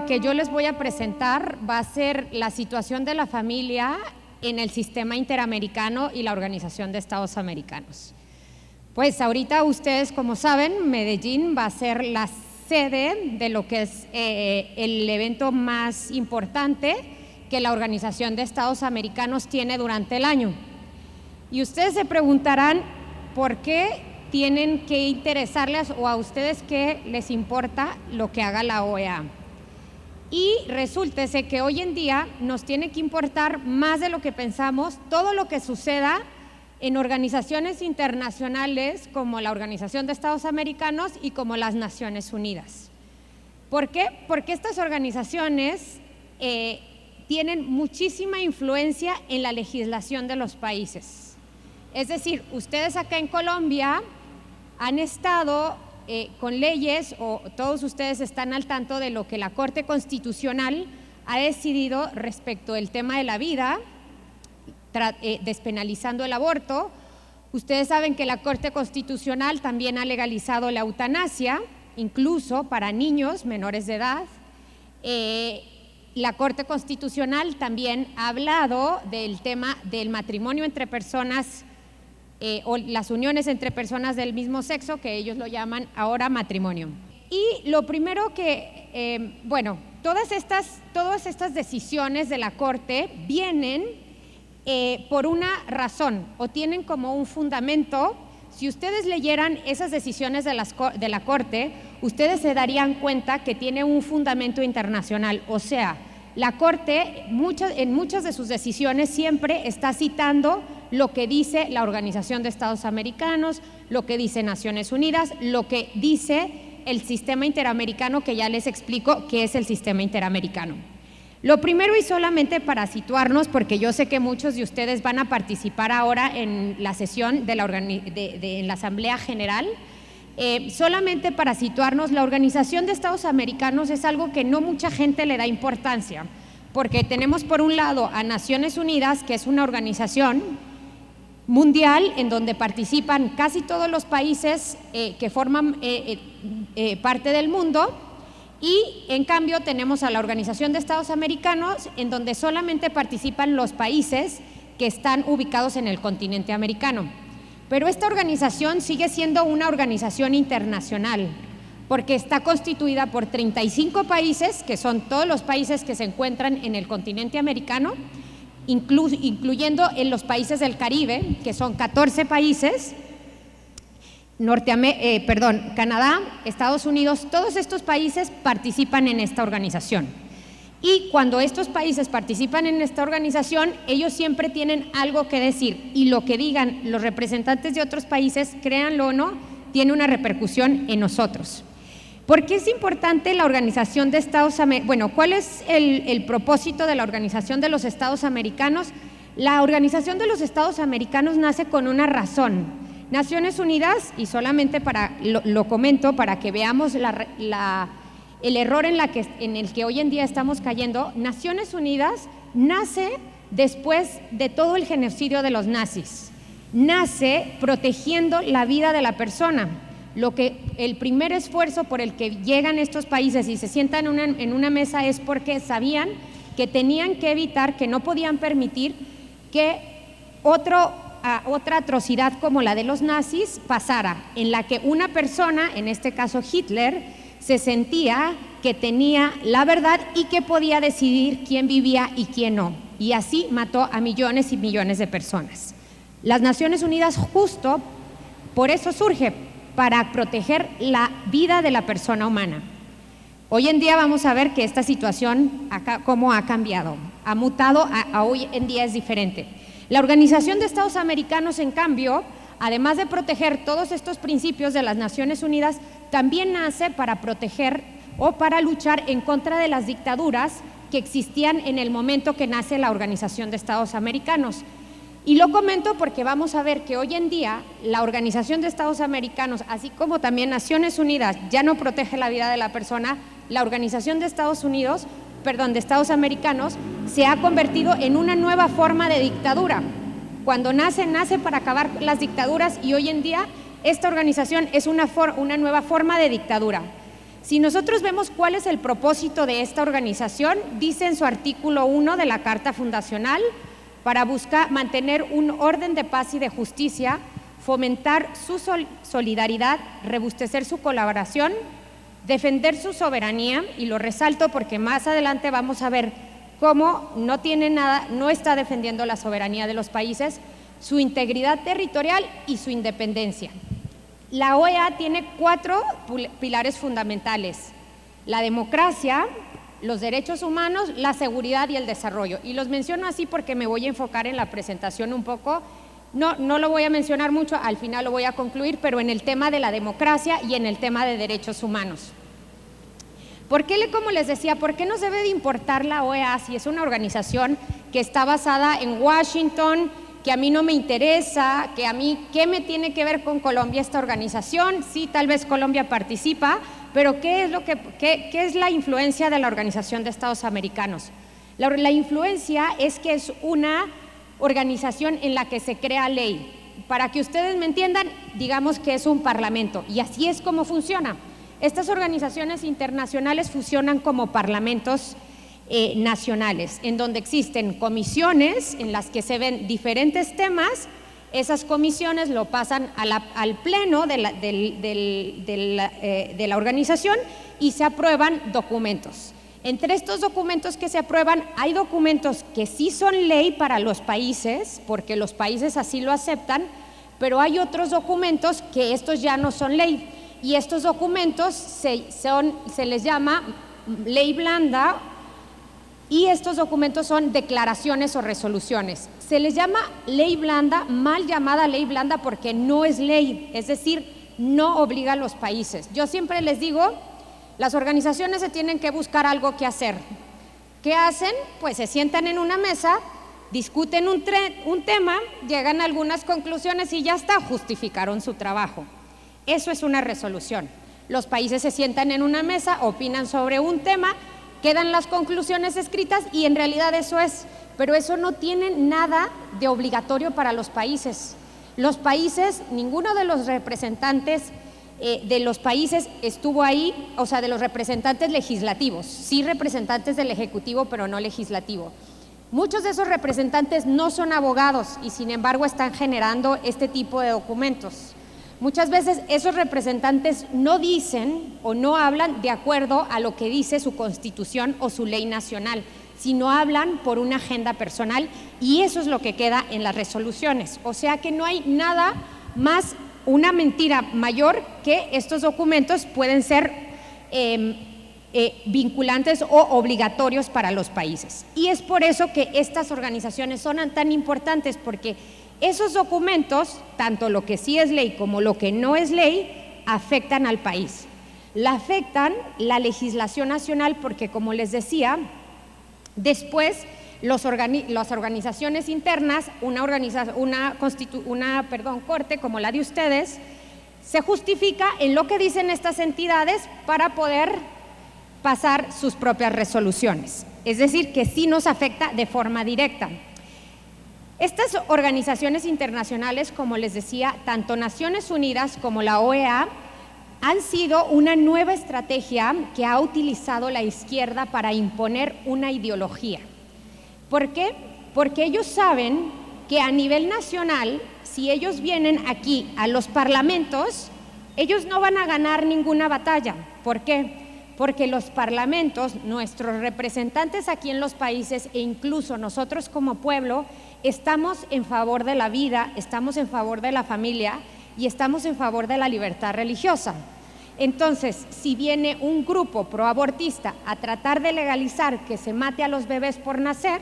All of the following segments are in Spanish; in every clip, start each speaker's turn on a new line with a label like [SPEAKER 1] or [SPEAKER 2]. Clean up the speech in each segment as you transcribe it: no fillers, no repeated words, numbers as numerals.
[SPEAKER 1] que yo les voy a presentar va a ser la situación de la familia en el sistema interamericano y la Organización de Estados Americanos. Pues ahorita ustedes, como saben, Medellín va a ser la sede de lo que es el evento más importante que la Organización de Estados Americanos tiene durante el año. Y ustedes se preguntarán por qué tienen que interesarles o a ustedes qué les importa lo que haga la OEA. Y resúltese que hoy en día nos tiene que importar más de lo que pensamos todo lo que suceda en organizaciones internacionales como la Organización de Estados Americanos y como las Naciones Unidas. ¿Por qué? Porque estas organizaciones tienen muchísima influencia en la legislación de los países. Es decir, ustedes acá en Colombia han estado con leyes, o todos ustedes están al tanto de lo que la Corte Constitucional ha decidido respecto del tema de la vida, despenalizando el aborto. Ustedes saben que la Corte Constitucional también ha legalizado la eutanasia, incluso para niños menores de edad. La Corte Constitucional también ha hablado del tema del matrimonio entre personas o las uniones entre personas del mismo sexo, que ellos lo llaman ahora matrimonio. Y lo primero que, todas estas decisiones de la Corte vienen por una razón o tienen como un fundamento. Si ustedes leyeran esas decisiones de la Corte, ustedes se darían cuenta que tiene un fundamento internacional. O sea, la Corte en muchas de sus decisiones siempre está citando lo que dice la Organización de Estados Americanos, lo que dice Naciones Unidas, lo que dice el sistema interamericano, que ya les explico qué es el sistema interamericano. Lo primero, y solamente para situarnos, porque yo sé que muchos de ustedes van a participar ahora en la sesión de en la Asamblea General, solamente para situarnos, la Organización de Estados Americanos es algo que no mucha gente le da importancia, porque tenemos por un lado a Naciones Unidas, que es una organización mundial en donde participan casi todos los países que forman parte del mundo, y en cambio tenemos a la Organización de Estados Americanos, en donde solamente participan los países que están ubicados en el continente americano. Pero esta organización sigue siendo una organización internacional, porque está constituida por 35 países, que son todos los países que se encuentran en el continente americano, incluyendo en los países del Caribe, que son 14 países, Canadá, Estados Unidos, todos estos países participan en esta organización. Y cuando estos países participan en esta organización, ellos siempre tienen algo que decir, y lo que digan los representantes de otros países, créanlo o no, tiene una repercusión en nosotros. ¿Por qué es importante la Organización de Estados Americanos? Bueno, ¿cuál es el propósito de la Organización de los Estados Americanos? La Organización de los Estados Americanos nace con una razón. Naciones Unidas, y solamente lo comento para que veamos el error en el que hoy en día estamos cayendo. Naciones Unidas nace después de todo el genocidio de los nazis. Nace protegiendo la vida de la persona. El primer esfuerzo por el que llegan estos países y se sientan en una mesa es porque sabían que tenían que evitar, que no podían permitir que otra atrocidad como la de los nazis pasara, en la que una persona, en este caso Hitler, se sentía que tenía la verdad y que podía decidir quién vivía y quién no, y así mató a millones y millones de personas. Las Naciones Unidas justo por eso surge, para proteger la vida de la persona humana. Hoy en día vamos a ver que esta situación cómo ha cambiado, ha mutado, a hoy en día es diferente. La Organización de Estados Americanos, en cambio, además de proteger todos estos principios de las Naciones Unidas, también nace para proteger o para luchar en contra de las dictaduras que existían en el momento que nace la Organización de Estados Americanos. Y lo comento porque vamos a ver que hoy en día la Organización de Estados Americanos, así como también Naciones Unidas, ya no protege la vida de la persona. La Organización de Estados Americanos se ha convertido en una nueva forma de dictadura. Cuando nace para acabar las dictaduras, y hoy en día esta organización es una nueva forma de dictadura. Si nosotros vemos cuál es el propósito de esta organización, dice en su artículo 1 de la Carta Fundacional, para buscar mantener un orden de paz y de justicia, fomentar su solidaridad, robustecer su colaboración, defender su soberanía, y lo resalto porque más adelante vamos a ver cómo no tiene nada, no está defendiendo la soberanía de los países, su integridad territorial y su independencia. La OEA tiene 4 pilares fundamentales: la democracia, los derechos humanos, la seguridad y el desarrollo. Y los menciono así porque me voy a enfocar en la presentación un poco. No lo voy a mencionar mucho, al final lo voy a concluir, pero en el tema de la democracia y en el tema de derechos humanos. ¿Por qué, como les decía, por qué nos debe de importar la OEA si es una organización que está basada en Washington, que a mí no me interesa, que a mí, ¿qué me tiene que ver con Colombia esta organización? Sí, tal vez Colombia participa, pero ¿qué es la influencia de la Organización de Estados Americanos? La influencia es que es una organización en la que se crea ley. Para que ustedes me entiendan, digamos que es un parlamento, y así es como funciona. Estas organizaciones internacionales funcionan como parlamentos nacionales, en donde existen comisiones en las que se ven diferentes temas. Esas comisiones lo pasan al pleno de la organización y se aprueban documentos. Entre estos documentos que se aprueban, hay documentos que sí son ley para los países, porque los países así lo aceptan, pero hay otros documentos que estos ya no son ley, y estos documentos se les llama ley blanda, y estos documentos son declaraciones o resoluciones. Se les llama ley blanda, mal llamada ley blanda, porque no es ley, es decir, no obliga a los países. Yo siempre les digo, las organizaciones se tienen que buscar algo que hacer. ¿Qué hacen? Pues se sientan en una mesa, discuten un tema, llegan a algunas conclusiones y ya está, justificaron su trabajo. Eso es una resolución. Los países se sientan en una mesa, opinan sobre un tema, quedan las conclusiones escritas y en realidad eso es, pero eso no tiene nada de obligatorio para los países. Los países, ninguno de los representantes de los países estuvo ahí, o sea, de los representantes legislativos, sí representantes del Ejecutivo, pero no legislativo. Muchos de esos representantes no son abogados y sin embargo están generando este tipo de documentos. Muchas veces esos representantes no dicen o no hablan de acuerdo a lo que dice su constitución o su ley nacional, sino hablan por una agenda personal, y eso es lo que queda en las resoluciones. O sea que no hay nada más, una mentira mayor, que estos documentos pueden ser vinculantes o obligatorios para los países. Y es por eso que estas organizaciones son tan importantes, porque esos documentos, tanto lo que sí es ley como lo que no es ley, afectan al país. La afectan la legislación nacional porque, como les decía, después las organizaciones internas, una corte como la de ustedes, se justifica en lo que dicen estas entidades para poder pasar sus propias resoluciones. Es decir, que sí nos afecta de forma directa. Estas organizaciones internacionales, como les decía, tanto Naciones Unidas como la OEA, han sido una nueva estrategia que ha utilizado la izquierda para imponer una ideología. ¿Por qué? Porque ellos saben que a nivel nacional, si ellos vienen aquí a los parlamentos, ellos no van a ganar ninguna batalla. ¿Por qué? Porque los parlamentos, nuestros representantes aquí en los países e incluso nosotros como pueblo, estamos en favor de la vida, estamos en favor de la familia y estamos en favor de la libertad religiosa. Entonces, si viene un grupo proabortista a tratar de legalizar que se mate a los bebés por nacer,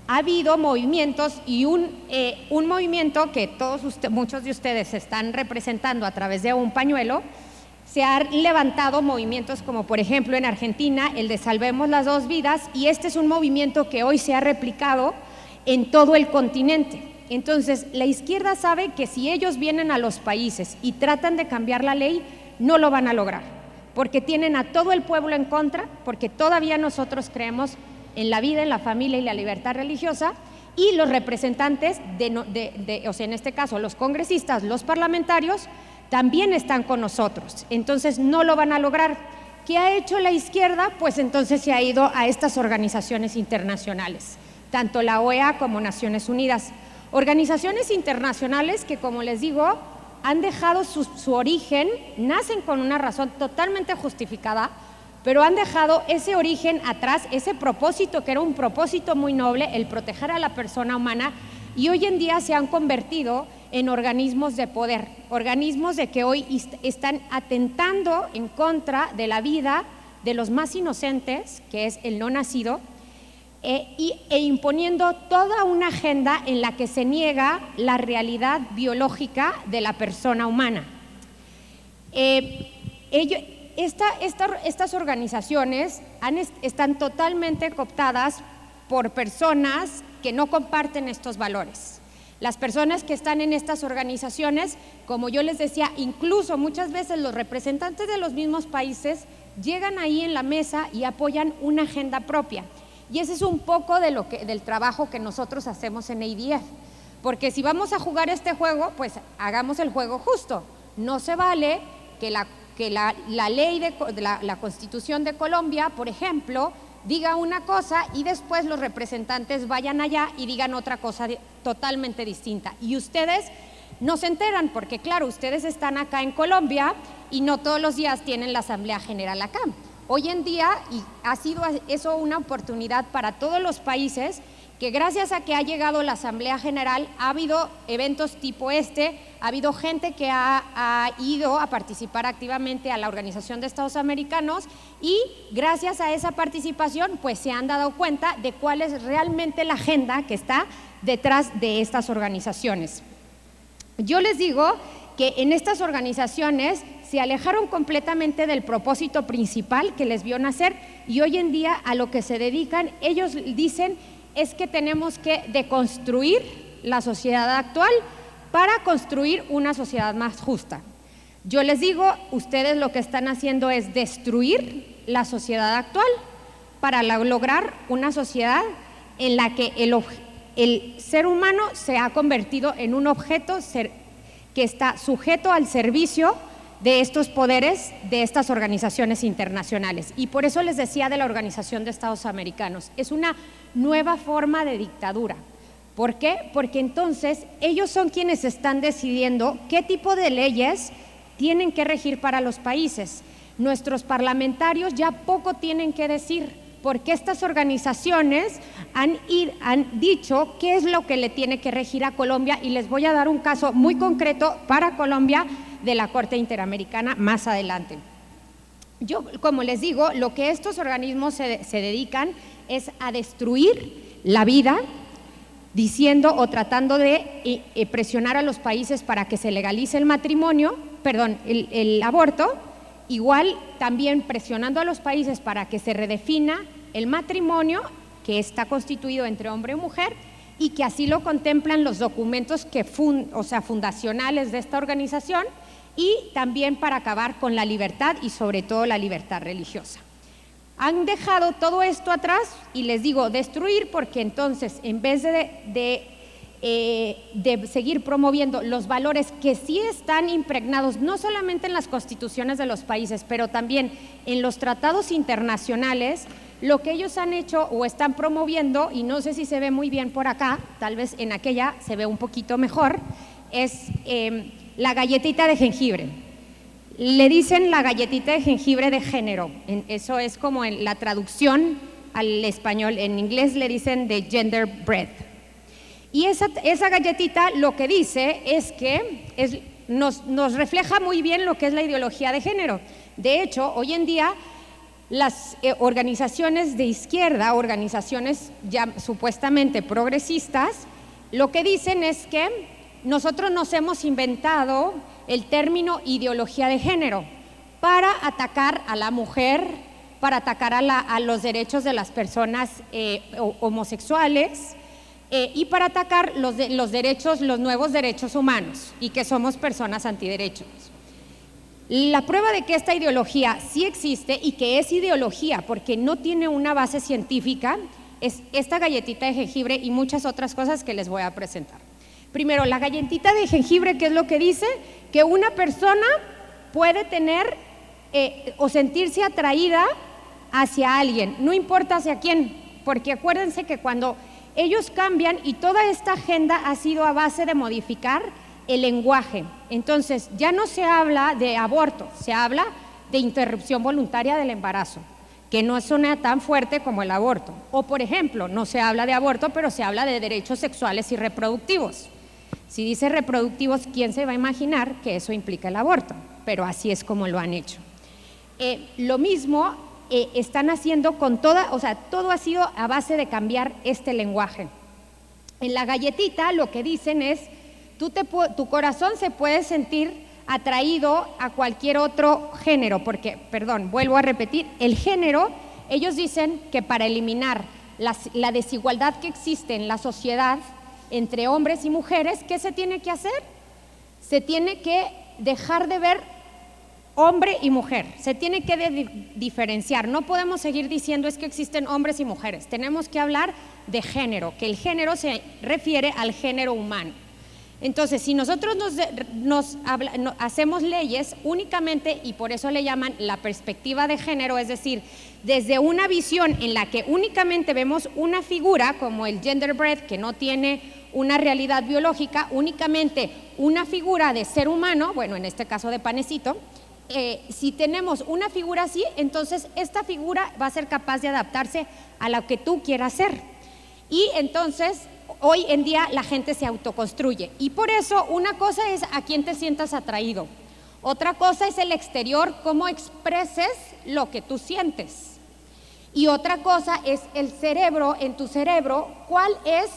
[SPEAKER 1] ha habido movimientos y un movimiento que muchos de ustedes están representando a través de un pañuelo. Se han levantado movimientos como, por ejemplo, en Argentina, el de Salvemos las Dos Vidas, y este es un movimiento que hoy se ha replicado en todo el continente. Entonces, la izquierda sabe que si ellos vienen a los países y tratan de cambiar la ley, no lo van a lograr, porque tienen a todo el pueblo en contra, porque todavía nosotros creemos en la vida, en la familia y la libertad religiosa, y los representantes, o sea, en este caso los congresistas, los parlamentarios, también están con nosotros. Entonces no lo van a lograr. ¿qué ha hecho la izquierda? Pues entonces se ha ido a estas organizaciones internacionales, tanto la OEA como Naciones Unidas. Organizaciones internacionales que, como les digo, han dejado su origen, nacen con una razón totalmente justificada, pero han dejado ese origen atrás, ese propósito que era un propósito muy noble, el proteger a la persona humana, y hoy en día se han convertido en organismos de poder, organismos de que hoy están atentando en contra de la vida de los más inocentes, que es el no nacido, e imponiendo toda una agenda en la que se niega la realidad biológica de la persona humana. Estas organizaciones están totalmente cooptadas por personas que no comparten estos valores. Las personas que están en estas organizaciones, como yo les decía, incluso muchas veces los representantes de los mismos países llegan ahí en la mesa y apoyan una agenda propia. Y ese es un poco del trabajo que nosotros hacemos en ADF, porque si vamos a jugar este juego, pues hagamos el juego justo. No se vale que la ley de la Constitución de Colombia, por ejemplo, diga una cosa y después los representantes vayan allá y digan otra cosa totalmente distinta. Y ustedes no se enteran porque, claro, ustedes están acá en Colombia y no todos los días tienen la Asamblea General acá. Hoy en día, y ha sido eso una oportunidad para todos los países, que gracias a que ha llegado la Asamblea General, ha habido eventos tipo ha habido gente que ha ido a participar activamente a la Organización de Estados Americanos, y gracias a esa participación, pues se han dado cuenta de cuál es realmente la agenda que está detrás de estas organizaciones. Yo les digo que en estas organizaciones se alejaron completamente del propósito principal que les vio nacer, y hoy en día a lo que se dedican, ellos dicen, es que tenemos que deconstruir la sociedad actual para construir una sociedad más justa. Yo les digo, ustedes lo que están haciendo es destruir la sociedad actual para lograr una sociedad en la que el ser humano se ha convertido en un objeto que está sujeto al servicio de estos poderes, de estas organizaciones internacionales. Y por eso les decía de la Organización de Estados Americanos, es una nueva forma de dictadura. ¿Por qué? Porque entonces ellos son quienes están decidiendo qué tipo de leyes tienen que regir para los países. Nuestros parlamentarios ya poco tienen que decir, porque estas organizaciones han dicho qué es lo que le tiene que regir a Colombia, y les voy a dar un caso muy concreto para Colombia de la Corte Interamericana más adelante. Yo, como les digo, lo que estos organismos se dedican es a destruir la vida, diciendo o tratando de presionar a los países para que se legalice el aborto, igual también presionando a los países para que se redefina el matrimonio, que está constituido entre hombre y mujer, y que así lo contemplan los documentos fundacionales de esta organización, y también para acabar con la libertad y sobre todo la libertad religiosa. Han dejado todo esto atrás, y les digo destruir porque entonces en vez de seguir promoviendo los valores que sí están impregnados no solamente en las constituciones de los países, pero también en los tratados internacionales, lo que ellos han hecho o están promoviendo, y no sé si se ve muy bien por acá, tal vez en aquella se ve un poquito mejor, es la galletita de jengibre. Le dicen la galletita de jengibre de género, eso es como en la traducción al español. En inglés le dicen de gender bread. Y esa galletita lo que dice es que nos refleja muy bien lo que es la ideología de género. De hecho, hoy en día las organizaciones de izquierda, organizaciones ya supuestamente progresistas, lo que dicen es que nosotros nos hemos inventado el término ideología de género para atacar a la mujer, para atacar a los derechos de las personas homosexuales, y para atacar los nuevos derechos humanos, y que somos personas antiderechos. La prueba de que esta ideología sí existe y que es ideología porque no tiene una base científica es esta galletita de jengibre y muchas otras cosas que les voy a presentar. Primero, la galletita de jengibre, ¿qué es lo que dice? Que una persona puede tener o sentirse atraída hacia alguien, no importa hacia quién, porque acuérdense que cuando ellos cambian, y toda esta agenda ha sido a base de modificar el lenguaje, entonces ya no se habla de aborto, se habla de interrupción voluntaria del embarazo, que no suena tan fuerte como el aborto. O por ejemplo, no se habla de aborto, pero se habla de derechos sexuales y reproductivos. Si dice reproductivos, ¿quién se va a imaginar que eso implica el aborto? Pero así es como lo han hecho. Lo mismo están haciendo con toda, o sea, todo ha sido a base de cambiar este lenguaje. En la galletita lo que dicen es, tu corazón se puede sentir atraído a cualquier otro género, porque, perdón, vuelvo a repetir, el género, ellos dicen que para eliminar la desigualdad que existe en la sociedad entre hombres y mujeres, ¿qué se tiene que hacer? Se tiene que dejar de ver hombre y mujer, se tiene que diferenciar, no podemos seguir diciendo es que existen hombres y mujeres, tenemos que hablar de género, que el género se refiere al género humano. Entonces, si nosotros hacemos leyes únicamente, y por eso le llaman la perspectiva de género, es decir, desde una visión en la que únicamente vemos una figura, como el genderbread, que no tiene una realidad biológica, únicamente una figura de ser humano, bueno, en este caso de panecito, si tenemos una figura así, entonces esta figura va a ser capaz de adaptarse a lo que tú quieras ser. Y entonces hoy en día la gente se autoconstruye, y por eso una cosa es a quién te sientas atraído, otra cosa es el exterior, cómo expreses lo que tú sientes, y otra cosa es el cerebro, en tu cerebro, cuál es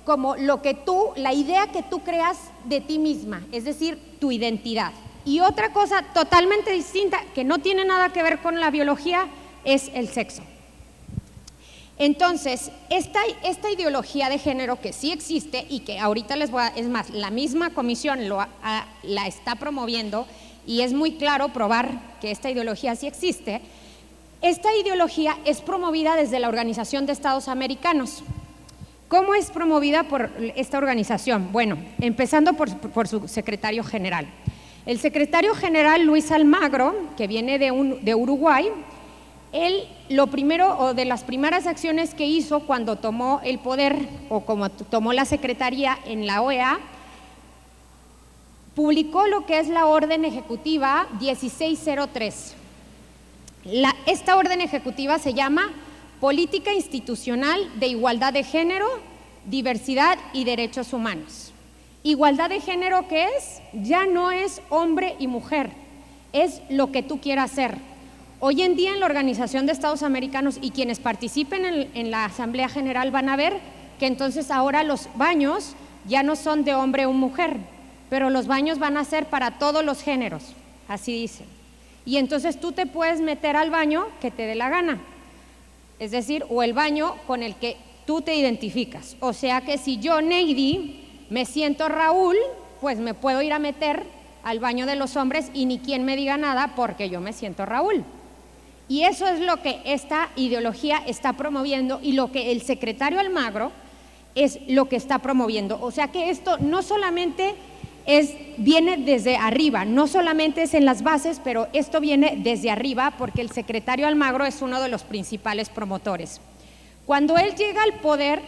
[SPEAKER 1] como la idea que tú creas de ti misma, es decir, tu identidad. Y otra cosa totalmente distinta, que no tiene nada que ver con la biología, es el sexo. Entonces, esta ideología de género que sí existe y que ahorita es más, la misma comisión la está promoviendo, y es muy claro probar que esta ideología sí existe. Esta ideología es promovida desde la Organización de Estados Americanos. ¿Cómo es promovida por esta organización? Bueno, empezando por su secretario general. El secretario general Luis Almagro, que viene de Uruguay, él lo primero, o de las primeras acciones que hizo cuando tomó el poder, o como tomó la secretaría en la OEA, publicó lo que es la Orden Ejecutiva 1603. Esta orden ejecutiva se llama Política Institucional de Igualdad de Género, Diversidad y Derechos Humanos. Igualdad de género, ¿qué es? Ya no es hombre y mujer, es lo que tú quieras ser. Hoy en día en la Organización de Estados Americanos, y quienes participen en la Asamblea General van a ver que entonces ahora los baños ya no son de hombre o mujer, pero los baños van a ser para todos los géneros, así dicen. Y entonces tú te puedes meter al baño que te dé la gana, es decir, o el baño con el que tú te identificas. O sea que si yo, Neidi, me siento Raúl, pues me puedo ir a meter al baño de los hombres y ni quien me diga nada porque yo me siento Raúl. Y eso es lo que esta ideología está promoviendo, y lo que el secretario Almagro es lo que está promoviendo. O sea que esto no solamente viene desde arriba, no solamente es en las bases, pero esto viene desde arriba porque el secretario Almagro es uno de los principales promotores. Cuando él llega al poder,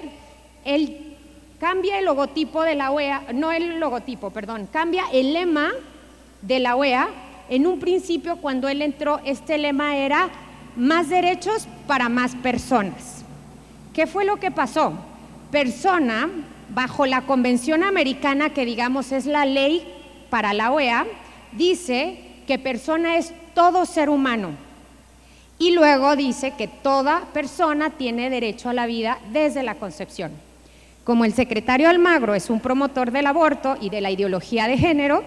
[SPEAKER 1] él cambia el logotipo de la OEA, cambia el lema de la OEA. En un principio, cuando él entró, este lema era más derechos para más personas. ¿Qué fue lo que pasó? Persona, bajo la Convención Americana, que digamos es la ley para la OEA, dice que persona es todo ser humano, y luego dice que toda persona tiene derecho a la vida desde la concepción. Como el secretario Almagro es un promotor del aborto y de la ideología de género,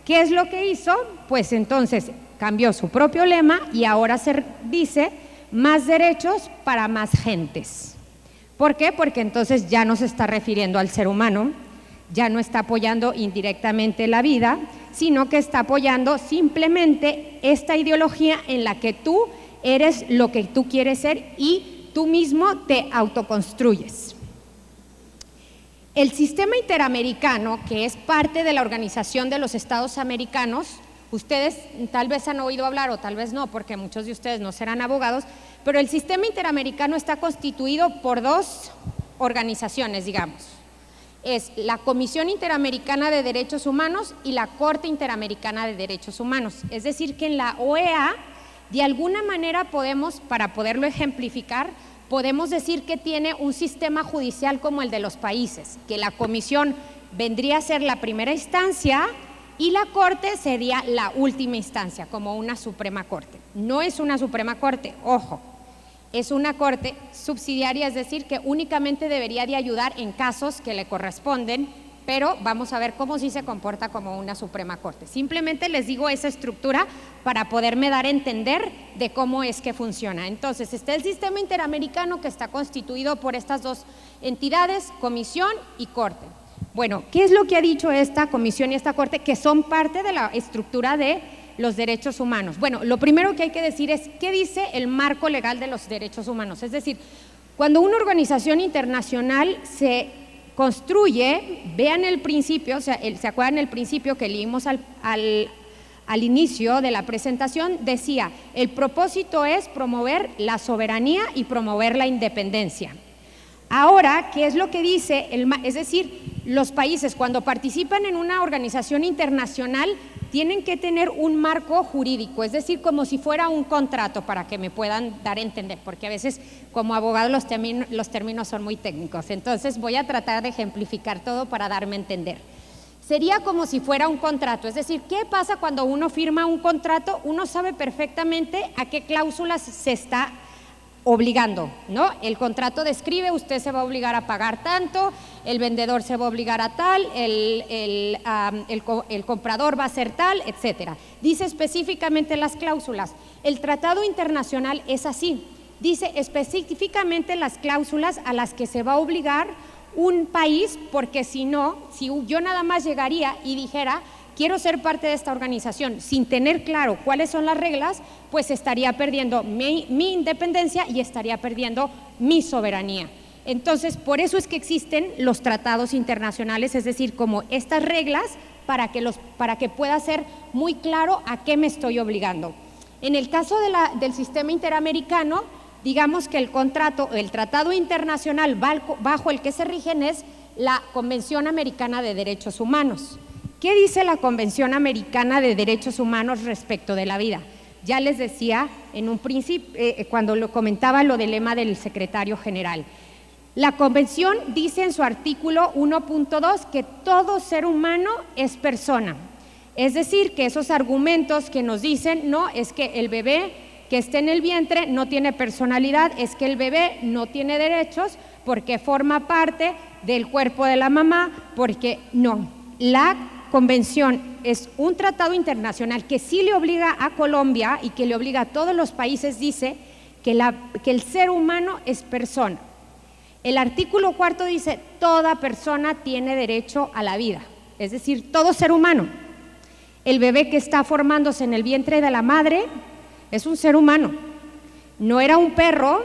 [SPEAKER 1] ¿qué es lo que hizo? Pues entonces cambió su propio lema y ahora se dice más derechos para más gentes. ¿Por qué? Porque entonces ya no se está refiriendo al ser humano, ya no está apoyando indirectamente la vida, sino que está apoyando simplemente esta ideología en la que tú eres lo que tú quieres ser y tú mismo te autoconstruyes. El sistema interamericano, que es parte de la Organización de los Estados Americanos, Ustedes tal vez han oído hablar o tal vez no, porque muchos de ustedes no serán abogados, pero el sistema interamericano está constituido por dos organizaciones, digamos. Es la Comisión Interamericana de Derechos Humanos y la Corte Interamericana de Derechos Humanos. Es decir, que en la OEA, de alguna manera podemos, para poderlo ejemplificar, podemos decir que tiene un sistema judicial como el de los países, que la Comisión vendría a ser la primera instancia y la Corte sería la última instancia, como una Suprema Corte. No es una Suprema Corte, ojo. Es una corte subsidiaria, es decir, que únicamente debería de ayudar en casos que le corresponden, pero vamos a ver cómo sí se comporta como una Suprema Corte. Simplemente les digo esa estructura para poderme dar a entender de cómo es que funciona. Entonces, está el sistema interamericano que está constituido por estas dos entidades, comisión y corte. Bueno, ¿qué es lo que ha dicho esta comisión y esta corte? Que son parte de la estructura de los derechos humanos. Bueno, lo primero que hay que decir es ¿qué dice el marco legal de los derechos humanos? Es decir, cuando una organización internacional se construye, vean el principio, o sea, ¿se acuerdan el principio que leímos al inicio de la presentación? Decía, el propósito es promover la soberanía y promover la independencia. Ahora, ¿qué es lo que dice? Es decir, los países cuando participan en una organización internacional tienen que tener un marco jurídico, es decir, como si fuera un contrato, para que me puedan dar a entender, porque a veces como abogado los términos son muy técnicos, entonces voy a tratar de ejemplificar todo para darme a entender. Sería como si fuera un contrato, es decir, ¿qué pasa cuando uno firma un contrato? Uno sabe perfectamente a qué cláusulas se está obligando, ¿no? El contrato describe, usted se va a obligar a pagar tanto, el vendedor se va a obligar a tal, el comprador va a ser tal, etcétera. Dice específicamente las cláusulas. El tratado internacional es así, dice específicamente las cláusulas a las que se va a obligar un país, porque si no, si yo nada más llegaría y dijera quiero ser parte de esta organización sin tener claro cuáles son las reglas, pues estaría perdiendo mi independencia y estaría perdiendo mi soberanía. Entonces, por eso es que existen los tratados internacionales, es decir, como estas reglas para que pueda ser muy claro a qué me estoy obligando. En el caso del sistema interamericano, digamos que el tratado internacional bajo el que se rigen es la Convención Americana de Derechos Humanos. ¿Qué dice la Convención Americana de Derechos Humanos respecto de la vida? Ya les decía en un principio, cuando lo comentaba lo del lema del secretario general. La Convención dice en su artículo 1.2 que todo ser humano es persona. Es decir, que esos argumentos que nos dicen, no, es que el bebé que está en el vientre no tiene personalidad, es que el bebé no tiene derechos porque forma parte del cuerpo de la mamá, porque no. La Convención es un tratado internacional que sí le obliga a Colombia y que le obliga a todos los países, dice que el ser humano es persona. El artículo 4 dice toda persona tiene derecho a la vida, es decir, todo ser humano. El bebé que está formándose en el vientre de la madre es un ser humano, no era un perro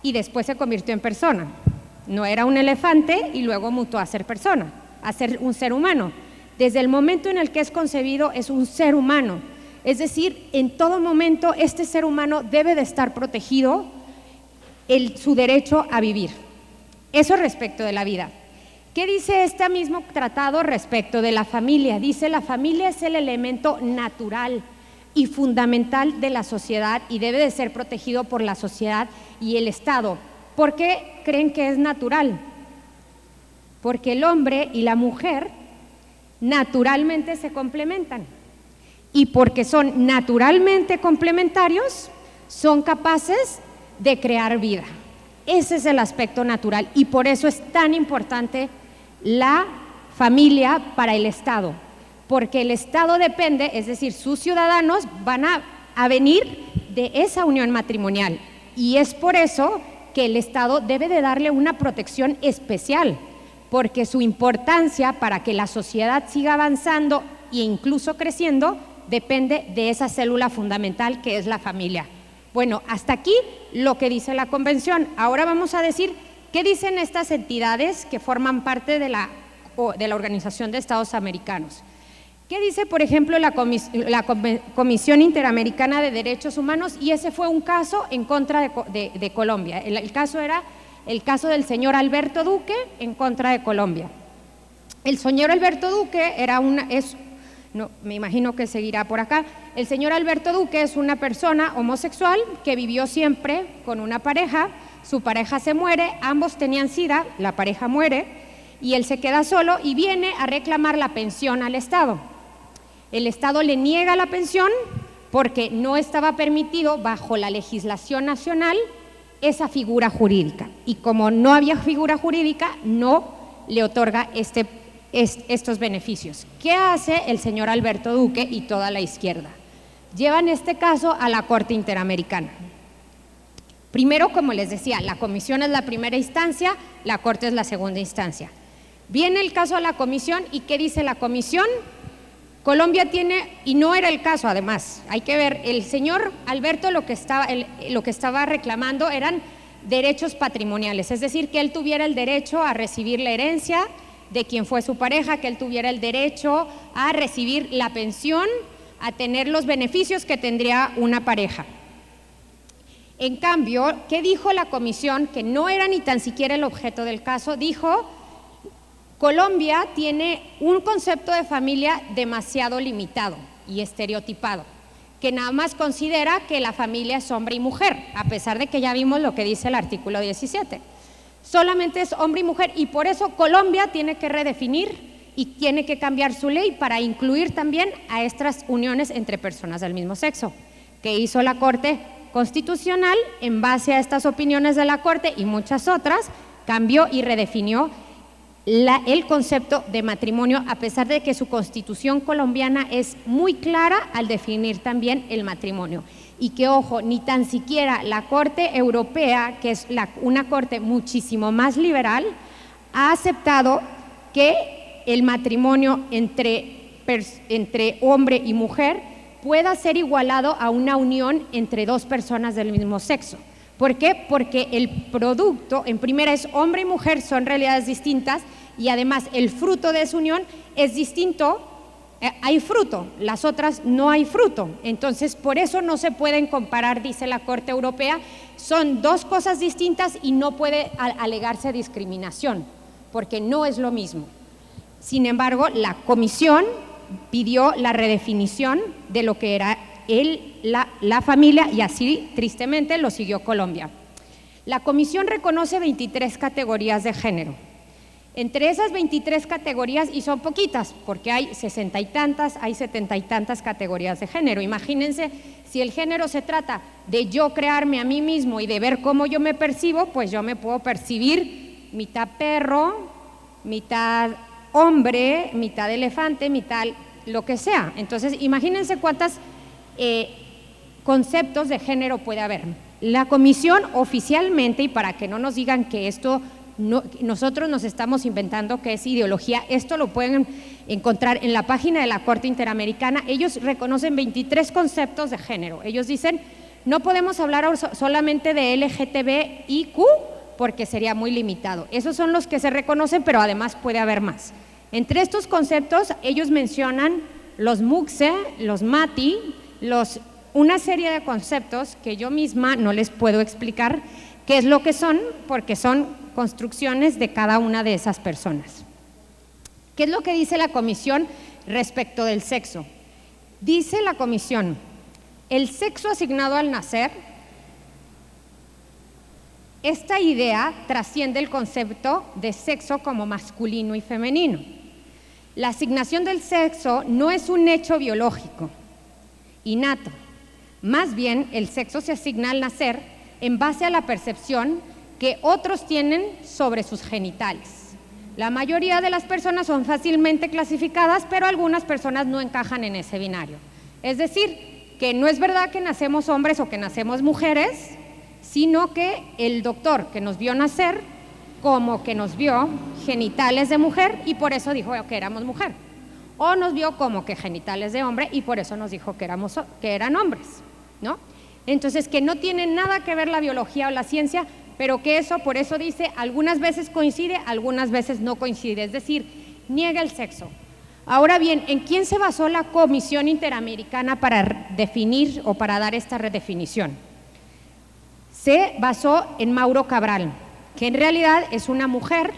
[SPEAKER 1] y después se convirtió en persona, no era un elefante y luego mutó a ser persona, a ser un ser humano. Desde el momento en el que es concebido es un ser humano, es decir, en todo momento este ser humano debe de estar protegido su derecho a vivir. Eso respecto de la vida. ¿Qué dice este mismo tratado respecto de la familia? Dice la familia es el elemento natural y fundamental de la sociedad y debe de ser protegido por la sociedad y el Estado. ¿Por qué creen que es natural? Porque el hombre y la mujer naturalmente se complementan y porque son naturalmente complementarios son capaces de crear vida. Ese es el aspecto natural y por eso es tan importante la familia para el Estado, porque el Estado depende, es decir, sus ciudadanos van a venir de esa unión matrimonial y es por eso que el Estado debe de darle una protección especial, porque su importancia para que la sociedad siga avanzando e incluso creciendo depende de esa célula fundamental que es la familia. Bueno, hasta aquí lo que dice la Convención. Ahora vamos a decir qué dicen estas entidades que forman parte de la Organización de Estados Americanos. ¿Qué dice, por ejemplo, la Comisión Interamericana de Derechos Humanos? Y ese fue un caso en contra de Colombia. El caso era el caso del señor Alberto Duque en contra de Colombia. El señor Alberto Duque me imagino que seguirá por acá. El señor Alberto Duque es una persona homosexual que vivió siempre con una pareja, su pareja se muere, ambos tenían SIDA, la pareja muere y él se queda solo y viene a reclamar la pensión al Estado. El Estado le niega la pensión porque no estaba permitido bajo la legislación nacional esa figura jurídica y como no había figura jurídica no le otorga estos beneficios. ¿Qué hace el señor Alberto Duque y toda la izquierda? Llevan este caso a la Corte Interamericana. Primero, como les decía, la comisión es la primera instancia, la Corte es la segunda instancia. Viene el caso a la comisión y ¿qué dice la comisión? Colombia tiene, y no era el caso además, hay que ver, el señor Alberto lo que estaba reclamando eran derechos patrimoniales, es decir, que él tuviera el derecho a recibir la herencia de quien fue su pareja, que él tuviera el derecho a recibir la pensión, a tener los beneficios que tendría una pareja. En cambio, ¿qué dijo la comisión? Que no era ni tan siquiera el objeto del caso, dijo: Colombia tiene un concepto de familia demasiado limitado y estereotipado, que nada más considera que la familia es hombre y mujer, a pesar de que ya vimos lo que dice el artículo 17. Solamente es hombre y mujer y por eso Colombia tiene que redefinir y tiene que cambiar su ley para incluir también a estas uniones entre personas del mismo sexo. ¿Qué hizo la Corte Constitucional? En base a estas opiniones de la Corte y muchas otras, cambió y redefinió el concepto de matrimonio, a pesar de que su constitución colombiana es muy clara al definir también el matrimonio. Y que, ojo, ni tan siquiera la Corte Europea, que es una corte muchísimo más liberal, ha aceptado que el matrimonio entre hombre y mujer pueda ser igualado a una unión entre dos personas del mismo sexo. ¿Por qué? Porque el producto, en primera, es hombre y mujer, son realidades distintas y además el fruto de esa unión es distinto. Hay fruto, las otras no hay fruto, entonces por eso no se pueden comparar, dice la Corte Europea, son dos cosas distintas y no puede alegarse discriminación, porque no es lo mismo. Sin embargo, la comisión pidió la redefinición de lo que era la familia y así tristemente lo siguió Colombia. La comisión reconoce 23 categorías de género. Entre esas 23 categorías, y son poquitas, porque hay 60 y tantas, hay 70 y tantas categorías de género. Imagínense, si el género se trata de yo crearme a mí mismo y de ver cómo yo me percibo, pues yo me puedo percibir mitad perro, mitad hombre, mitad elefante, mitad lo que sea. Entonces, imagínense cuántos conceptos de género puede haber. La comisión oficialmente, y para que no nos digan que esto nosotros nos estamos inventando que es ideología, esto lo pueden encontrar en la página de la Corte Interamericana. Ellos reconocen 23 conceptos de género. Ellos dicen, no podemos hablar solamente de LGTBIQ porque sería muy limitado. Esos son los que se reconocen, pero además puede haber más. Entre estos conceptos, ellos mencionan los MUXE, los MATI, una serie de conceptos que yo misma no les puedo explicar qué es lo que son, porque son construcciones de cada una de esas personas. ¿Qué es lo que dice la comisión respecto del sexo? Dice la comisión, el sexo asignado al nacer, esta idea trasciende el concepto de sexo como masculino y femenino. La asignación del sexo no es un hecho biológico, innato. Más bien, el sexo se asigna al nacer en base a la percepción que otros tienen sobre sus genitales. La mayoría de las personas son fácilmente clasificadas, pero algunas personas no encajan en ese binario. Es decir, que no es verdad que nacemos hombres o que nacemos mujeres, sino que el doctor que nos vio nacer, como que nos vio genitales de mujer y por eso dijo que éramos mujer. O nos vio como que genitales de hombre y por eso nos dijo que eran hombres, ¿no? Entonces, que no tiene nada que ver la biología o la ciencia, pero que eso, por eso dice, algunas veces coincide, algunas veces no coincide, es decir, niega el sexo. Ahora bien, ¿en quién se basó la Comisión Interamericana para definir o para dar esta redefinición? Se basó en Mauro Cabral, que en realidad es una mujer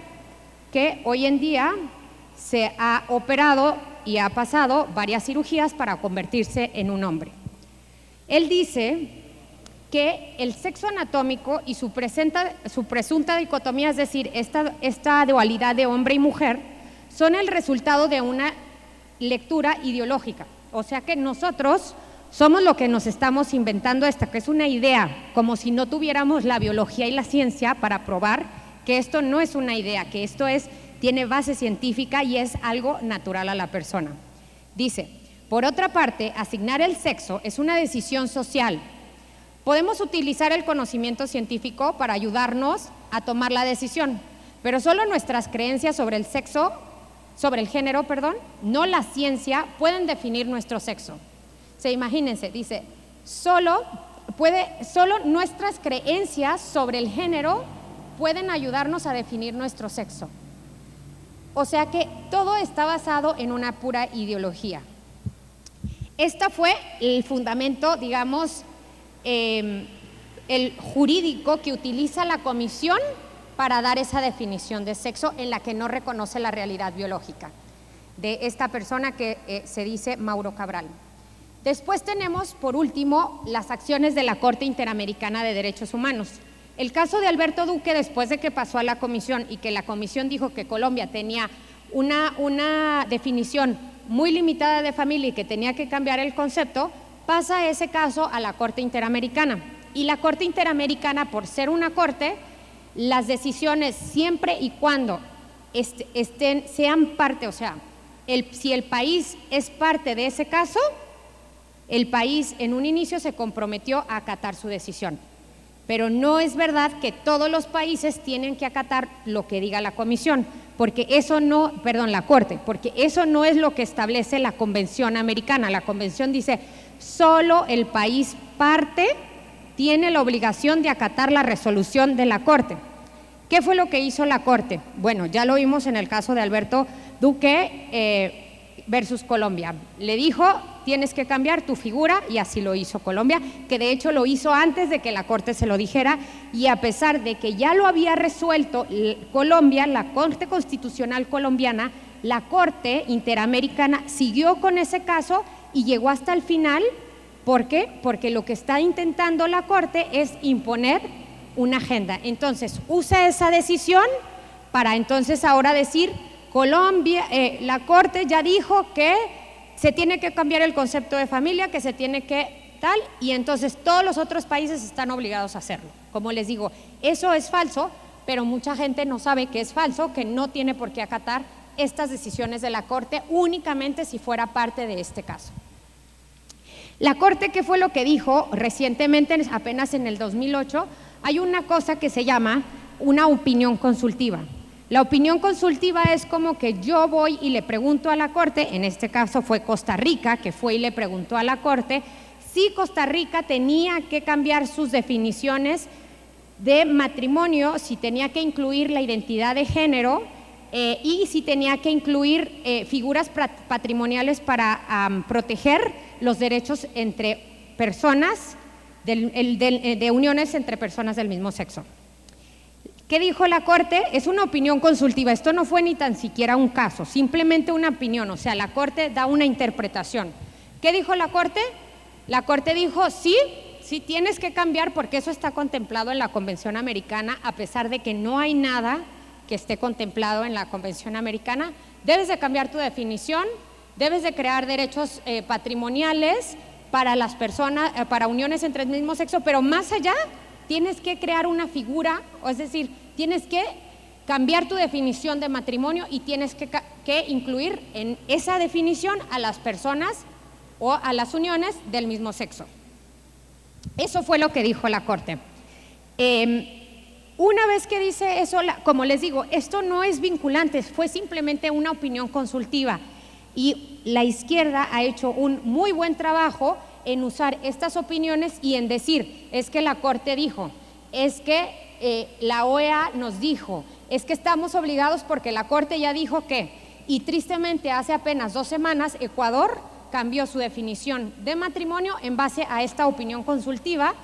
[SPEAKER 1] que hoy en día se ha operado y ha pasado varias cirugías para convertirse en un hombre. Él dice que el sexo anatómico y su presunta dicotomía, es decir, esta dualidad de hombre y mujer, son el resultado de una lectura ideológica. O sea que nosotros somos lo que nos estamos inventando que es una idea, como si no tuviéramos la biología y la ciencia para probar que esto no es una idea, que esto tiene base científica y es algo natural a la persona. Dice, por otra parte, asignar el sexo es una decisión social. Podemos utilizar el conocimiento científico para ayudarnos a tomar la decisión, pero solo nuestras creencias sobre el género, no la ciencia, pueden definir nuestro sexo. Imagínense, dice, solo nuestras creencias sobre el género pueden ayudarnos a definir nuestro sexo. O sea que todo está basado en una pura ideología. Este fue el fundamento, digamos, el jurídico que utiliza la comisión para dar esa definición de sexo en la que no reconoce la realidad biológica de esta persona que se dice Mauro Cabral. Después tenemos, por último, las acciones de la Corte Interamericana de Derechos Humanos. El caso de Alberto Duque, después de que pasó a la comisión y que la comisión dijo que Colombia tenía una definición muy limitada de familia y que tenía que cambiar el concepto, pasa ese caso a la Corte Interamericana. Y la Corte Interamericana, por ser una corte, las decisiones siempre y cuando sean parte, o sea, si el país es parte de ese caso, el país en un inicio se comprometió a acatar su decisión. Pero no es verdad que todos los países tienen que acatar lo que diga la comisión, porque la Corte, porque eso no es lo que establece la Convención Americana. La Convención dice, solo el país parte tiene la obligación de acatar la resolución de la Corte. ¿Qué fue lo que hizo la Corte? Bueno, ya lo vimos en el caso de Alberto Duque versus Colombia. Le dijo, tienes que cambiar tu figura, y así lo hizo Colombia, que de hecho lo hizo antes de que la Corte se lo dijera, y a pesar de que ya lo había resuelto Colombia, la Corte Constitucional colombiana, la Corte Interamericana siguió con ese caso y llegó hasta el final. ¿Por qué? Porque lo que está intentando la Corte es imponer una agenda. Entonces, usa esa decisión para entonces ahora decir, Colombia, la Corte ya dijo que se tiene que cambiar el concepto de familia, que se tiene que tal, y entonces todos los otros países están obligados a hacerlo. Como les digo, eso es falso, pero mucha gente no sabe que es falso, que no tiene por qué acatar estas decisiones de la Corte únicamente si fuera parte de este caso. La Corte, ¿qué fue lo que dijo recientemente, apenas en el 2008? Hay una cosa que se llama una opinión consultiva. La opinión consultiva es como que yo voy y le pregunto a la Corte, en este caso fue Costa Rica, que fue y le preguntó a la Corte si Costa Rica tenía que cambiar sus definiciones de matrimonio, si tenía que incluir la identidad de género y si tenía que incluir figuras patrimoniales para proteger los derechos entre personas, de uniones entre personas del mismo sexo. ¿Qué dijo la Corte? Es una opinión consultiva, esto no fue ni tan siquiera un caso, simplemente una opinión, o sea, la Corte da una interpretación. ¿Qué dijo la Corte? La Corte dijo, sí tienes que cambiar porque eso está contemplado en la Convención Americana, a pesar de que no hay nada que esté contemplado en la Convención Americana, debes de cambiar tu definición, debes de crear derechos patrimoniales para las personas, para uniones entre el mismo sexo, pero más allá, tienes que crear una figura, es decir, tienes que cambiar tu definición de matrimonio y tienes que incluir en esa definición a las personas o a las uniones del mismo sexo. Eso fue lo que dijo la Corte. Una vez que dice eso, como les digo, esto no es vinculante, fue simplemente una opinión consultiva y la izquierda ha hecho un muy buen trabajo en usar estas opiniones y en decir, es que la Corte dijo, es que la OEA nos dijo, es que estamos obligados porque la Corte ya dijo que, y tristemente hace apenas 2 semanas Ecuador cambió su definición de matrimonio en base a esta opinión consultiva,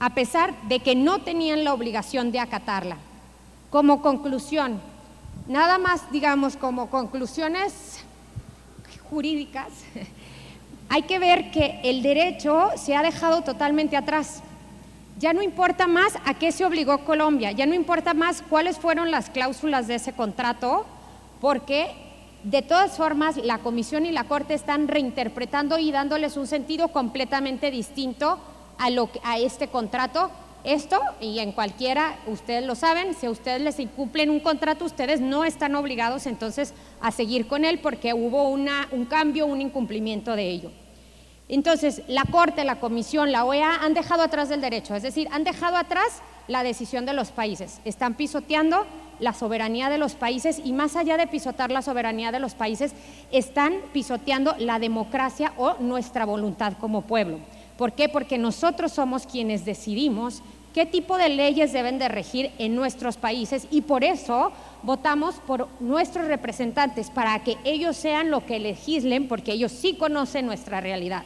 [SPEAKER 1] a pesar de que no tenían la obligación de acatarla. Como conclusión, nada más digamos como conclusiones jurídicas, hay que ver que el derecho se ha dejado totalmente atrás. Ya no importa más a qué se obligó Colombia, ya no importa más cuáles fueron las cláusulas de ese contrato, porque de todas formas la Comisión y la Corte están reinterpretando y dándoles un sentido completamente distinto a este contrato. Esto, y en cualquiera, ustedes lo saben, si a ustedes les incumplen un contrato, ustedes no están obligados entonces a seguir con él porque hubo un cambio, un incumplimiento de ello. Entonces, la Corte, la Comisión, la OEA han dejado atrás el derecho, es decir, han dejado atrás la decisión de los países, están pisoteando la soberanía de los países y más allá de pisotear la soberanía de los países, están pisoteando la democracia o nuestra voluntad como pueblo. ¿Por qué? Porque nosotros somos quienes decidimos qué tipo de leyes deben de regir en nuestros países y por eso votamos por nuestros representantes, para que ellos sean lo que legislen, porque ellos sí conocen nuestra realidad.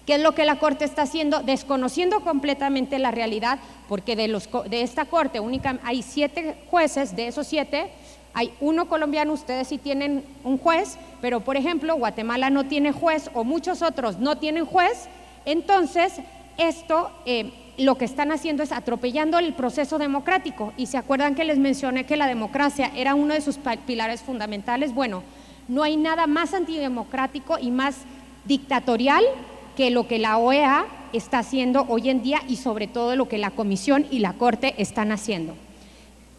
[SPEAKER 1] ¿Qué es lo que la Corte está haciendo? Desconociendo completamente la realidad, porque de esta Corte hay 7 jueces, de esos 7 hay 1 colombiano, ustedes sí tienen un juez, pero por ejemplo Guatemala no tiene juez o muchos otros no tienen juez. Entonces esto lo que están haciendo es atropellando el proceso democrático. Y se acuerdan que les mencioné que la democracia era uno de sus pilares fundamentales. Bueno, no hay nada más antidemocrático y más dictatorial que lo que la OEA está haciendo hoy en día y sobre todo lo que la Comisión y la Corte están haciendo.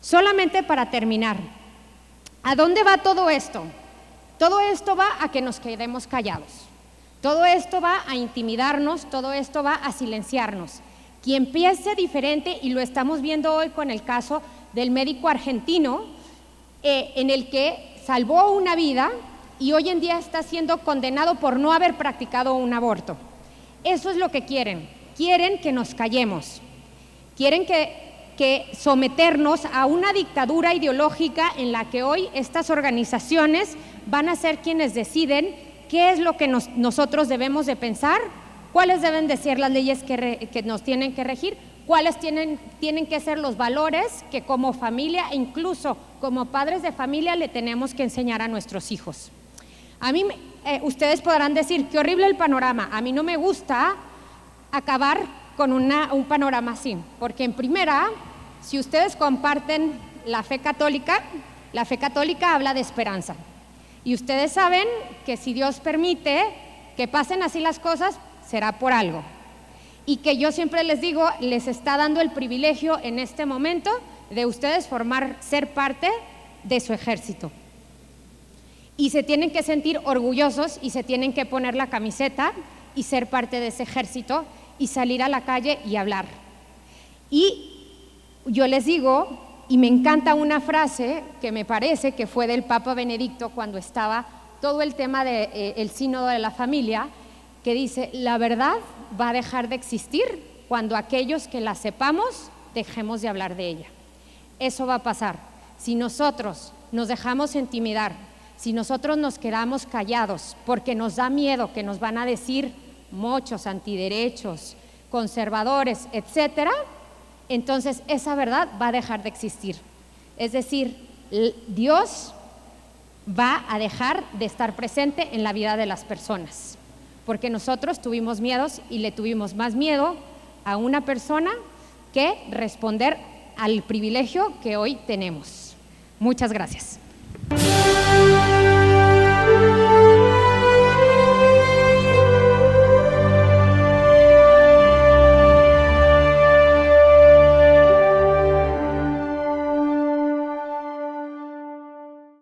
[SPEAKER 1] Solamente para terminar, ¿a dónde va todo esto? Todo esto va a que nos quedemos callados, todo esto va a intimidarnos, todo esto va a silenciarnos. Quien piense diferente, y lo estamos viendo hoy con el caso del médico argentino, en el que salvó una vida y hoy en día está siendo condenado por no haber practicado un aborto. Eso es lo que quieren que nos callemos, quieren que someternos a una dictadura ideológica en la que hoy estas organizaciones van a ser quienes deciden qué es lo que nosotros debemos de pensar, cuáles deben de ser las leyes que nos tienen que regir, cuáles tienen que ser los valores que como familia e incluso como padres de familia le tenemos que enseñar a nuestros hijos. A mí, ustedes podrán decir, qué horrible el panorama, a mí no me gusta acabar con un panorama así, porque en primera, si ustedes comparten la fe católica habla de esperanza. Y ustedes saben que si Dios permite que pasen así las cosas, será por algo. Y que yo siempre les digo, les está dando el privilegio en este momento de ustedes ser parte de su ejército. Y se tienen que sentir orgullosos y se tienen que poner la camiseta y ser parte de ese ejército y salir a la calle y hablar. Y yo les digo, y me encanta una frase que me parece que fue del Papa Benedicto cuando estaba todo el tema del sínodo de la familia, que dice, la verdad va a dejar de existir cuando aquellos que la sepamos dejemos de hablar de ella. Eso va a pasar. Si nosotros nos dejamos intimidar, si nosotros nos quedamos callados porque nos da miedo que nos van a decir mochos, antiderechos, conservadores, etcétera, entonces esa verdad va a dejar de existir. Es decir, Dios va a dejar de estar presente en la vida de las personas, porque nosotros tuvimos miedos y le tuvimos más miedo a una persona que responder al privilegio que hoy tenemos. Muchas gracias.